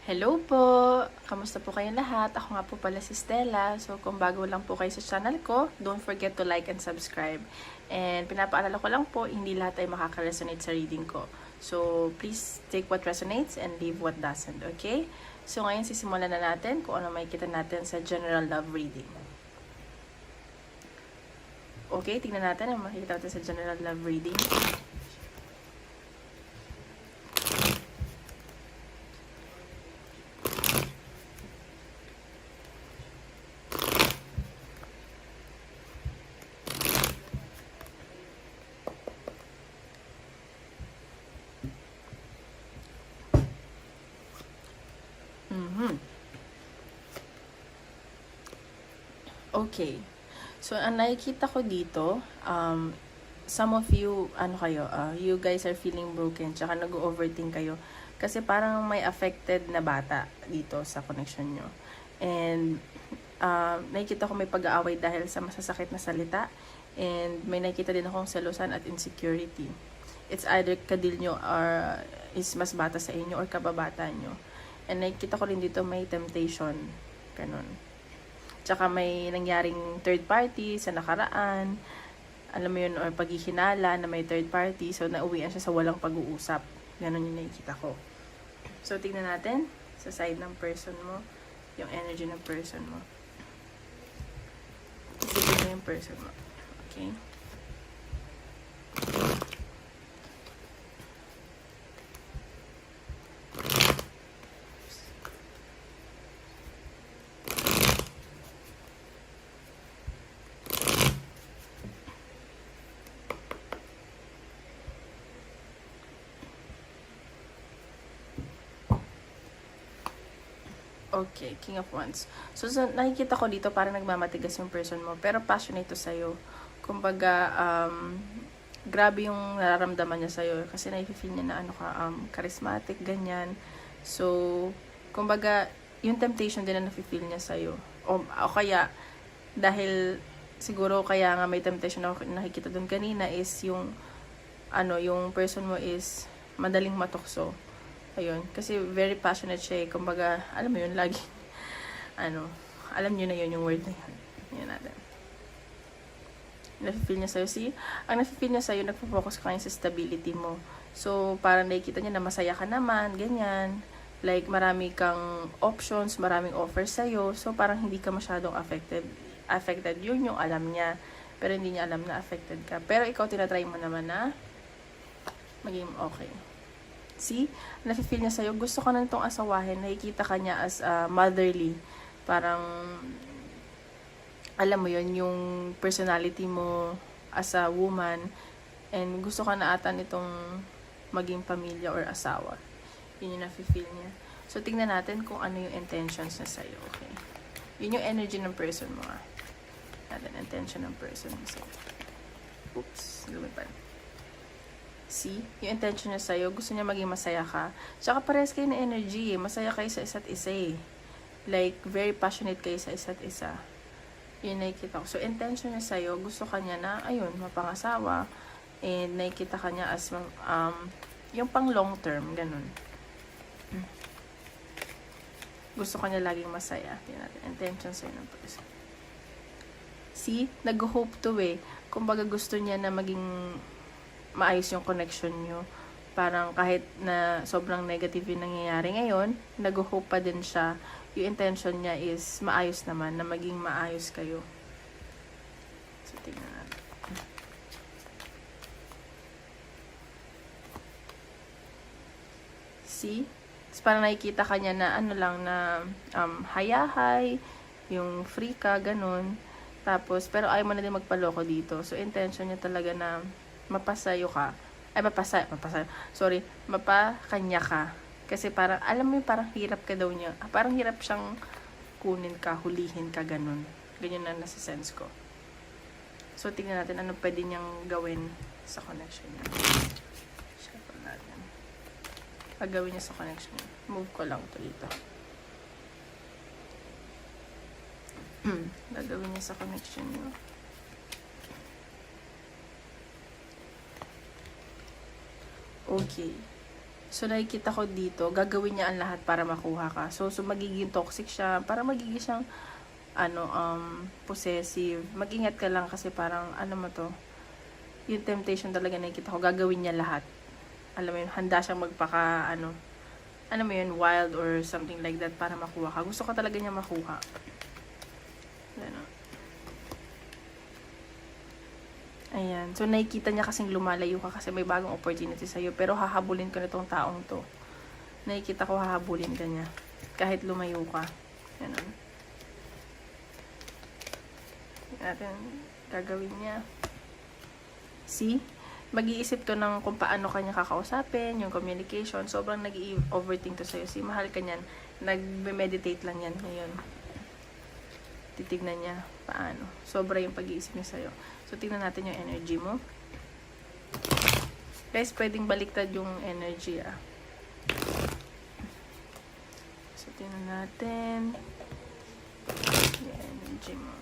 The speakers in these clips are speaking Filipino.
Hello po! Kamusta po kayong lahat? Ako nga po pala si Stella. So, kung bago lang po kayo sa channel ko, don't forget to like and subscribe. And pinapaalala ko lang po, hindi lahat ay makaka-resonate sa reading ko. So, please take what resonates and leave what doesn't, okay? So, ngayon sisimulan na natin kung ano makikita natin sa general love reading. Okay, tingnan natin ang makikita natin sa general love reading. Okay. So, ang nakikita ko dito, some of you, you guys are feeling broken, tsaka nag-overthink kayo. Kasi parang may affected na bata dito sa connection nyo. And, nakikita ko may pag-aaway dahil sa masasakit na salita. And, may nakikita din akong selosan at insecurity. It's either kadil nyo or is mas bata sa inyo or kababata nyo. And nakikita ko rin dito may temptation. Ganun. Tsaka may nangyaring third party sa nakaraan, alam mo yun, or paghihinala na may third party, so nauwian siya sa walang pag-uusap. Ganon yung nakikita ko. So, tingnan natin sa side ng person mo, yung energy ng person mo. Isipin mo yung person mo. Okay? Okay, King of Wands. So, nakikita ko dito parang nagmamatigas yung person mo, pero passionate to sa'yo. Kumbaga, grabe yung nararamdaman niya sa'yo kasi nafe-feel niya na charismatic, ganyan. So, kumbaga, yung temptation din na nafe-feel niya sa'yo. O kaya, dahil siguro kaya nga may temptation na nakikita doon kanina is yung, yung person mo is madaling matukso. Ayun, kasi very passionate siya eh. Kumbaga, alam mo yun, lagi, alam nyo na yun yung word na yun. Yan natin. Nafe-feel niya sa'yo. See, ang nafe-feel niya sa'yo, nagpo-focus ka sa stability mo. So, parang nakikita niya na masaya ka naman, ganyan. Like, marami kang options, maraming offers sa'yo. So, parang hindi ka masyadong affected. Yun yung alam niya. Pero hindi niya alam na affected ka. Pero ikaw, tinatry mo naman na maging okay. See? Nafe-feel niya sa'yo. Gusto ka na itong asawahin. Nakikita ka niya as motherly. Parang, alam mo yun, yung personality mo as a woman. And gusto ka na ata nitong maging pamilya or asawa. Yun yung nafe-feel niya. So, tingnan natin kung ano yung intentions niya sa'yo. Okay? Yun yung energy ng person mo. Natin, intention ng person mo sa'yo. Oops. Lumipad. See? Yung intention niya sa'yo, gusto niya maging masaya ka. Tsaka parehas kayo na energy eh. Masaya kayo sa isa't isa eh. Like, very passionate kayo sa isa't isa. Yun nakikita ko. So, intention niya sa'yo, gusto ka niya na, ayun, mapangasawa. And nakikita ka niya as, yung pang long term, ganun. Gusto ka niya laging masaya. Tingnan natin, intention sa'yo ng person. See? Nag-hope to eh. Kumbaga gusto niya na maging maayos yung connection nyo. Parang kahit na sobrang negative yung nangyayari ngayon, nag-hope pa din siya. Yung intention niya is maayos naman, na maging maayos kayo. So, tingnan natin. See? So, parang nakikita ka niya na hayahay, yung free ka, ganun. Tapos, pero ayaw mo na din magpaloko dito. So, intention niya talaga na mapasayo ka. Ay, mapakanya ka. Kasi parang, alam mo yung parang hirap ka daw niya. Parang hirap siyang kunin ka, hulihin ka, ganun. Ganyan na nasa sense ko. So, tingnan natin ano pwede niyang gawin sa connection niya. Shuffle natin. Pagawin niya sa connection niya. Move ko lang ito dito. Gagawin niya sa connection niya. Okay. So, nakikita ko dito, gagawin niya ang lahat para makuha ka. So magiging toxic siya, para magiging siyang, possessive. Mag-ingat ka lang kasi parang, mo to, yung temptation talaga nakikita ko, gagawin niya lahat. Alam mo yun, handa siyang magpaka, mo yun, wild or something like that para makuha ka. Gusto ko talaga niya makuha. Ano. Ayan. So, nakikita niya kasing lumalayo ka kasi may bagong opportunity sa'yo. Pero hahabulin ka nitong taong to. Nakikita ko hahabulin ka niya. Kahit lumayo ka. Ganun. Natin gagawin niya. See? Mag-iisip to ng kung paano kanya kakausapin, yung communication. Sobrang nag-i-overthink to sa'yo. See, mahal ka niyan. Nag-meditate lang yan ngayon. Titignan niya paano. Sobra yung pag-iisip niya sa'yo. So, tingnan natin yung energy mo. Guys, pwedeng baliktad yung energy, So, tingnan natin yung energy mo.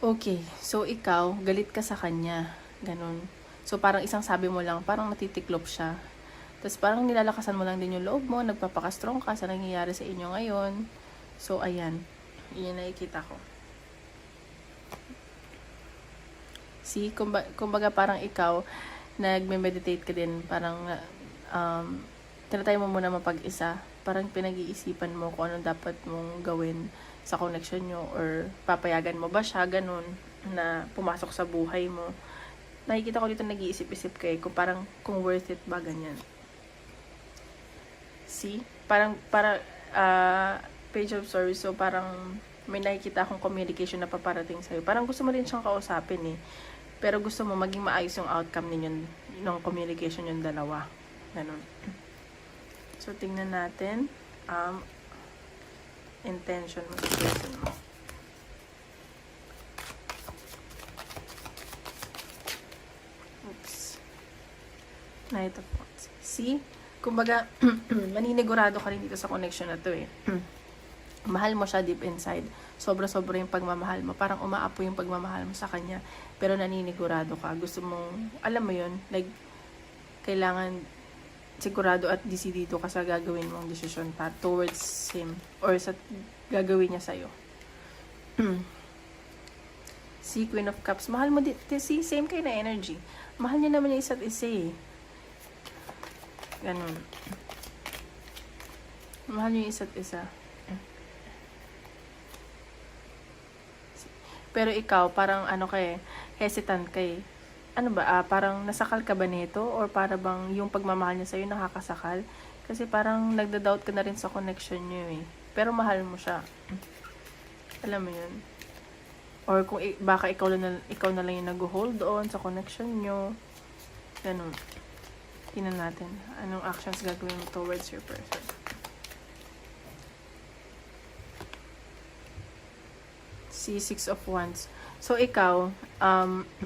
Okay. So, ikaw, galit ka sa kanya. Ganon. So, parang isang sabi mo lang, parang natitiklop siya. Tapos parang nilalakasan mo lang din yung loob mo, nagpapaka-strong ka sa nangyayari sa inyo ngayon. So, ayan. Yun nakikita ko. See, kumbaga parang ikaw, nagme-meditate ka din, parang, tinatry mo muna mapag-isa. Parang pinag-iisipan mo kung anong dapat mong gawin sa connection nyo, or papayagan mo ba siya, ganun, na pumasok sa buhay mo. Nakikita ko dito nag-iisip-isip kayo, kung worth it ba, ganyan. See? Parang, page of stories. So, parang may nakikita akong communication na paparating sa'yo. Parang gusto mo rin siyang kausapin eh. Pero gusto mo maging maayos yung outcome ninyo ng communication yung dalawa. Ganun. So, tingnan natin. Intention mo sa person mo. Oops. Knight of Wands. See? Kumbaga, maninigurado ka rin dito sa connection na to eh. Mahal mo siya deep inside. Sobra-sobra yung pagmamahal mo. Parang umaapo yung pagmamahal mo sa kanya. Pero naninigurado ka. Gusto mong, alam mo yun, like, kailangan sigurado at decidido ka sa gagawin mong desisyon towards him. Or sa gagawin niya sa'yo. Si Queen of Cups. Mahal mo, si same kayo na energy. Mahal niya naman yung isa't isa eh. Ganun. Mahal niyo yung isa't isa. Pero ikaw, parang hesitant ka eh. Ano ba, parang nasakal ka ba nito? Or para bang yung pagmamahal niya sa'yo nakakasakal? Kasi parang nagda-doubt ka na rin sa connection niyo eh. Pero mahal mo siya. Alam mo yun? Or kung baka ikaw na lang yung nag-hold on sa connection niyo. Ganun. Tingnan natin. Anong actions gagawin mo towards your person? Si Six of Wands. So, ikaw,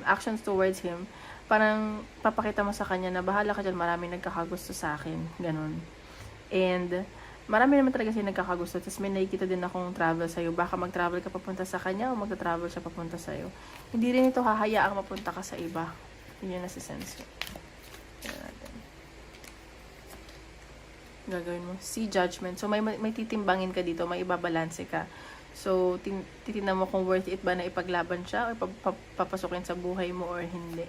actions towards him, parang papakita mo sa kanya na bahala ka dyan, maraming nagkakagusto sa akin. Ganon. And, marami naman talaga siya nagkakagusto. Tapos may nakikita din akong travel sa'yo. Baka mag-travel ka papunta sa kanya o mag-travel siya papunta sa'yo. Hindi rin ito hahayaang mapunta ka sa iba. Yun yung nasisense ko. Gagawin mo. See judgment. So, may titimbangin ka dito. May ibabalanse ka. So, titignan mo kung worth it ba na ipaglaban siya o papasukin sa buhay mo or hindi.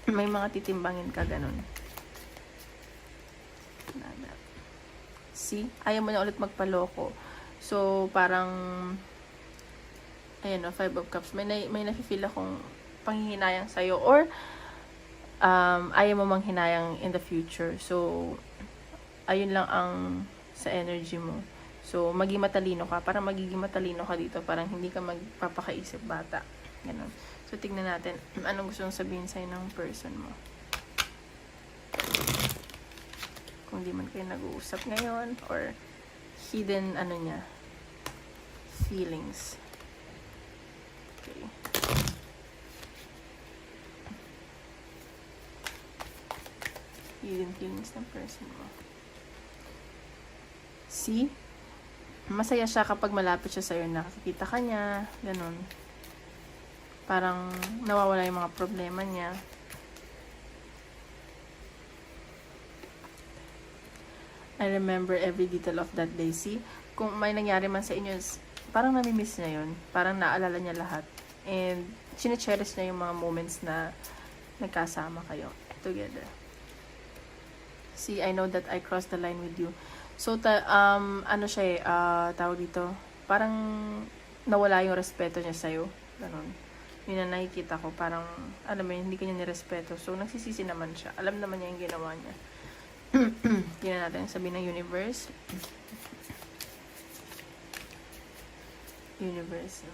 May mga titimbangin ka, ganun. See? Ayaw mo na ulit magpaloko. So, parang, ayan o, Five of Cups. May nafe-feel akong panghihinayang sa'yo or ayaw mo manghinayang in the future. So, ayun lang ang sa energy mo. So, maging matalino ka. Parang magiging matalino ka dito. Parang hindi ka magpapakaisip bata. Ganun. So, tignan natin anong gusto mong sabihin sa'yo ng person mo. Kung di man kayo nag-uusap ngayon or hidden, feelings. Okay. Hidden feelings ng person mo. See? masaya siya kapag malapit siya sa'yo, nakikita ka niya, ganun. Parang nawawala yung mga problema niya. I remember every detail of that day. See, kung may nangyari man sa inyo, parang nami-miss niya yun. Parang naalala niya lahat. And chine-cherish niya yung mga moments na nagkasama kayo together. See, I know that I crossed the line with you. So, ano siya eh, tawag dito, parang nawala yung respeto niya sa'yo. Ganun. Yun na nakikita ko, parang, alam mo yun, hindi kanya nirespeto. So, nagsisisi naman siya. Alam naman niya yung ginawa niya. Tingnan natin, sabihin ng universe. Universe.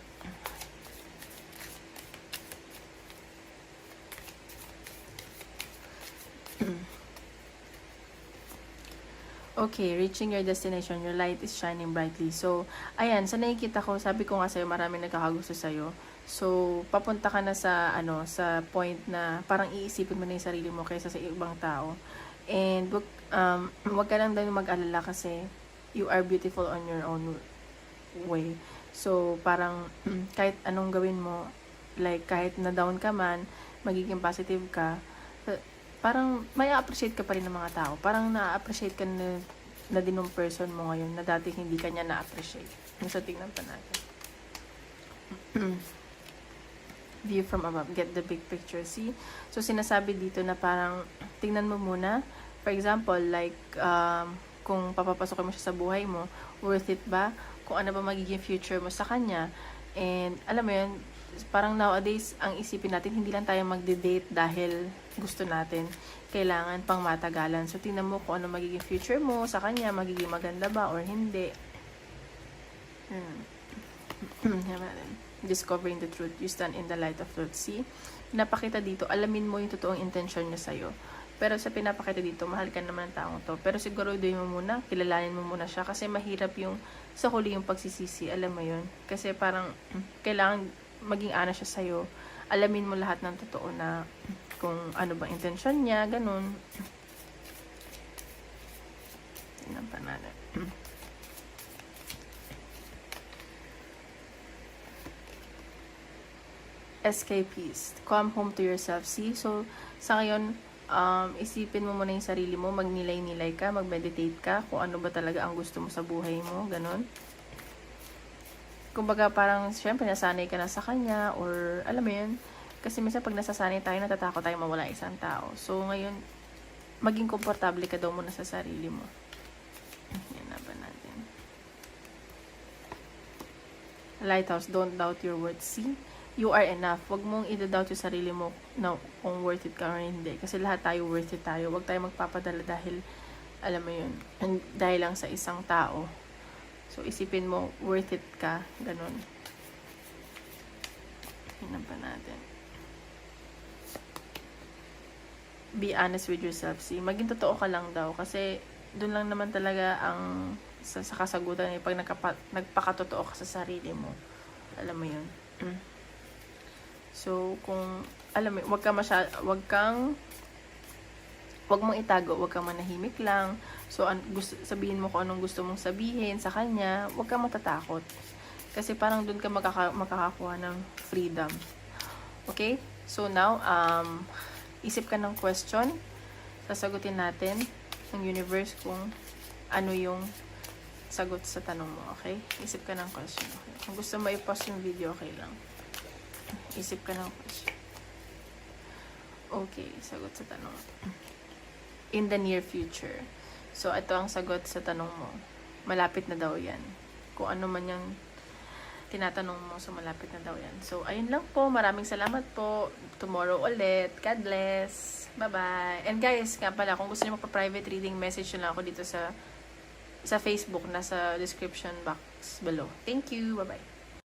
Okay, reaching your destination, your light is shining brightly. So, ayan, sa nakikita ko, sabi ko nga sa'yo, maraming nagkakagusto sa'yo. So, papunta ka na sa, sa point na parang iisipin mo na yung sarili mo kaysa sa ibang tao. And, wag ka lang daw mag-alala kasi you are beautiful on your own way. So, parang, kahit anong gawin mo, like, kahit na down ka man, magiging positive ka, parang may appreciate ka pa rin ng mga tao. Parang na-appreciate ka na din ng person mo ngayon na dati hindi ka niya na-appreciate. So, tingnan pa natin. View from above. Get the big picture. See? So, sinasabi dito na parang tingnan mo muna. For example, like, kung papapasok mo siya sa buhay mo, worth it ba? Kung ano ba magiging future mo sa kanya. And, alam mo yun, parang nowadays, ang isipin natin, hindi lang tayo magde-date dahil gusto natin. Kailangan pang matagalan. So, tingnan mo kung ano magiging future mo sa kanya, magiging maganda ba or hindi. Discovering the truth. You stand in the light of truth. See? Pinapakita dito, alamin mo yung totoong intention niya sa'yo. Pero sa pinapakita dito, mahal ka naman ang taong to. Pero siguro doon mo muna, kilalanin mo muna siya. Kasi mahirap yung, sa huli yung pagsisisi. Alam mo yun? Kasi parang, kailangan maging ana siya sa'yo. Alamin mo lahat ng totoo na kung ano bang intention niya, ganun. Tingnan pa natin. Escapist. Come home to yourself. See? So, sa ngayon, isipin mo muna yung sarili mo, magnilay-nilay ka, mag-meditate ka, kung ano ba talaga ang gusto mo sa buhay mo, ganun. Kumbaga parang, syempre, nasanay ka na sa kanya, or, alam mo yun, kasi minsan pag nasasanay tayo, natatakot tayo mawala isang tao. So, ngayon, maging komportable ka daw muna sa sarili mo. Yan na ba natin? Lighthouse, don't doubt your worth. See? You are enough. Huwag mong i-doubt yung sarili mo na kung worth it ka or hindi. Kasi lahat tayo worth it tayo. Huwag tayo magpapadala dahil, alam mo yun, dahil lang sa isang tao. So, isipin mo, worth it ka. Ganun. Tingnan pa natin. Be honest with yourself. See, maging totoo ka lang daw. Kasi, dun lang naman talaga ang sa kasagutan eh, pag nagpakatotoo ka sa sarili mo. Alam mo yun. So, kung, alam mo, wag mong itago, wag kang manahimik lang. So, sabihin mo kung anong gusto mong sabihin sa kanya, wag kang matatakot. Kasi parang dun ka makakakuha ng freedom. Okay? So, now, isip ka ng question. Sasagutin natin ng universe kung ano yung sagot sa tanong mo. Okay? Isip ka ng question. Okay? Kung gusto mo i-pause yung video, okay lang. Isip ka ng question. Okay, sagot sa tanong. In the near future. So, ito ang sagot sa tanong mo. Malapit na daw yan. Kung ano man yung tinatanong mo, so malapit na daw yan. So, ayun lang po. Maraming salamat po. Tomorrow ulit. God bless. Bye-bye. And guys, nga pala, kung gusto niyo magpa-private reading, message nyo lang ako dito sa Facebook, nasa description box below. Thank you. Bye-bye.